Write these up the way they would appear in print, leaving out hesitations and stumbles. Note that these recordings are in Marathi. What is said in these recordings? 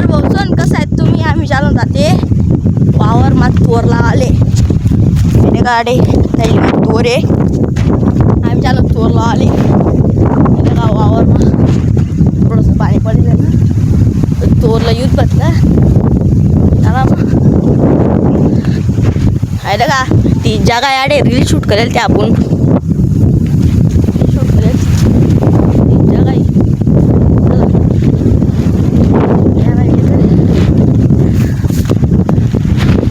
तर भाऊसन कसं आहे तुम्ही आम्ही चालून जाते वावर मात तोरला आले गाडे त्याची तोर आहे आम्ही चालून तोरला आले का वावर मा थोडंसं पाणी पडलं ना तोरला यूज बसला त्याला आहे का ती जागा याडे रील शूट करेल ते आपण शूट करेल ती जागा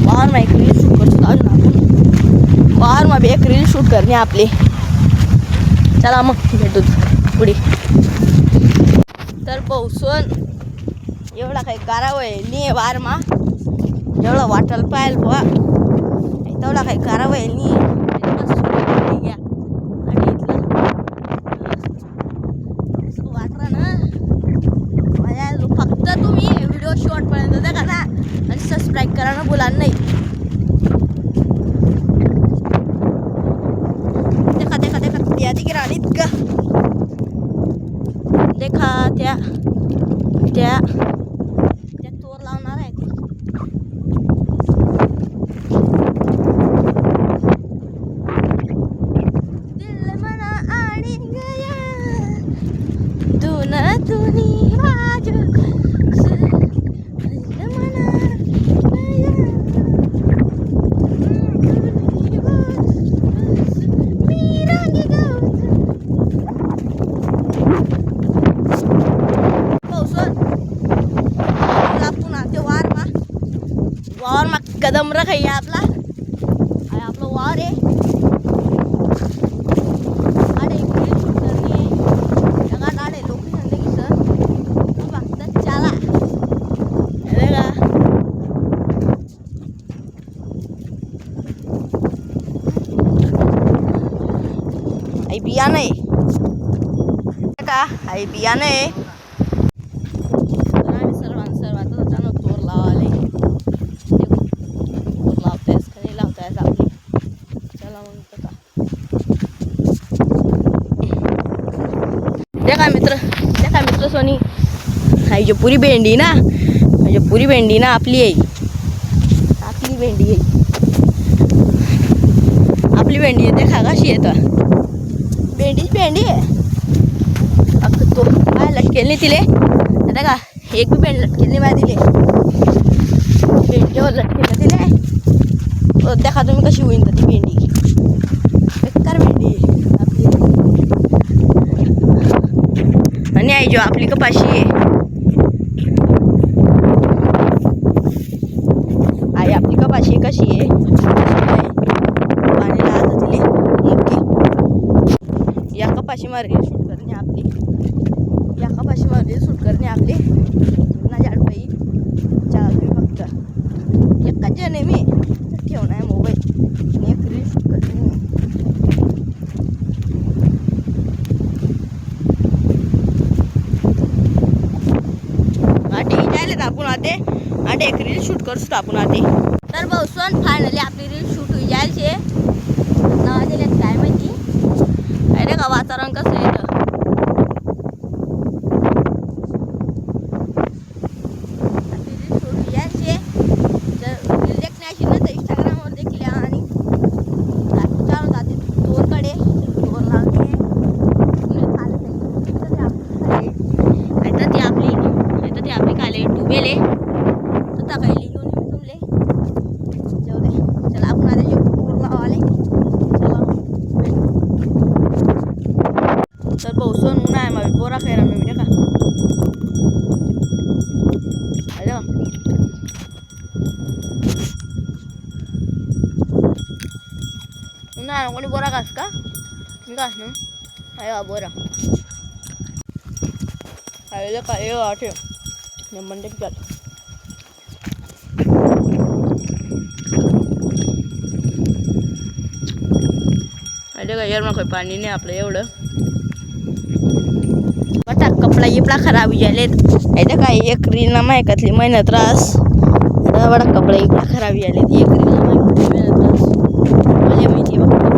बाहर में एक रील शूट कर चुका हूँ आपण बाहर में भी एक रील शूट करनी आपली चला मग भेटू पुढे तर पावसून एवढा काही करावं आहे नाही वार मा एवढं वाटायला पाहिजे बुवा तेवढा काही करावं आहे नाही घ्या आणि इथलं वाटरा ना माझ्या फक्त तुम्ही व्हिडिओ शॉर्टपर्यंत देखा ना आणि सबस्क्राईब करायला बोला नाही देखा देखा देखा त्या तिकडे राणीत का देखा त्या त्या तोर लावणार आहे दिल मना आणि गया दून तुनी वाजू दिल मना गया मी रंगी वावर मा कदम रख आहे आपला आहे आपलं वावर आहे आडे रील शूट करनी आहे जगात आडे लोकेशन देखी सर तू फक्त चला अरे का आई बियाणं आहे का आई बियाणं आहे देखा मित्र सोनी हाई जो पुरी भेंडी ना आपली आहे आपली भेंडी आहे देखा कशी येतं भेंडी आहे फक्त तो काय लटकेल नाही तिले देखा एक भी भेंडी लटकेल नाही बाय दिले भेंडीवर लटकेल तिले देखा तुम्ही कशी होईन ती भेंडी बेकार भेंडी आपली आणि आई जो आपली कपाशी आहे आई आपली कपाशी कशी आहे पाणी लावत तिले या कपाशी मा रील शूट करणे आपली ना झाडपाई चाल तुम्ही फक्त एकाच जण आहे मी ठेवणार आहे मोबाईल एक रील शूट करते आपण आते एक रील शूट करतो आपण आते तर भाऊसन फायनली आपली रील शूट होई जायचे नावाजेल्यात काय माहिती अरे का वातावरण कसं येतं आपली रील शूट होई जायचे जर रील देखण्याची ना तर इंस्टाग्रामवर देखील आणि चालू जाते तोरकडे तोर लागते ती आपली काले डुबेले तर टाकायली घेऊन मी तुमले जाऊ दे चला आपण आता जे पूर्ण आले चला तर भाऊसन ऊन आहे मग बोरा खायला मी का अरे ऊन आहे कोणी बोरा कास का मी कास ना अरे बोरा अरे काय आठे मंडे पिकाल अरे का यार कोई पाणी नाही आपलं एवढं बटा कपडा गिपडा खराब झालेत काय एक रील ना मायकातली मेहनत रास बडा कपडा गिपडा खराब झालेत एक रील ना मायकातली मेहनत रास म्हणजे माहिती बघ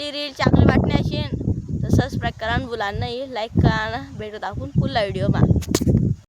आपली रील चांगली वाटणे असेल तर सबस्क्राईब करा आणि बुलान नाही लाईक करा. भेटू आपण पुढला व्हिडिओ मा.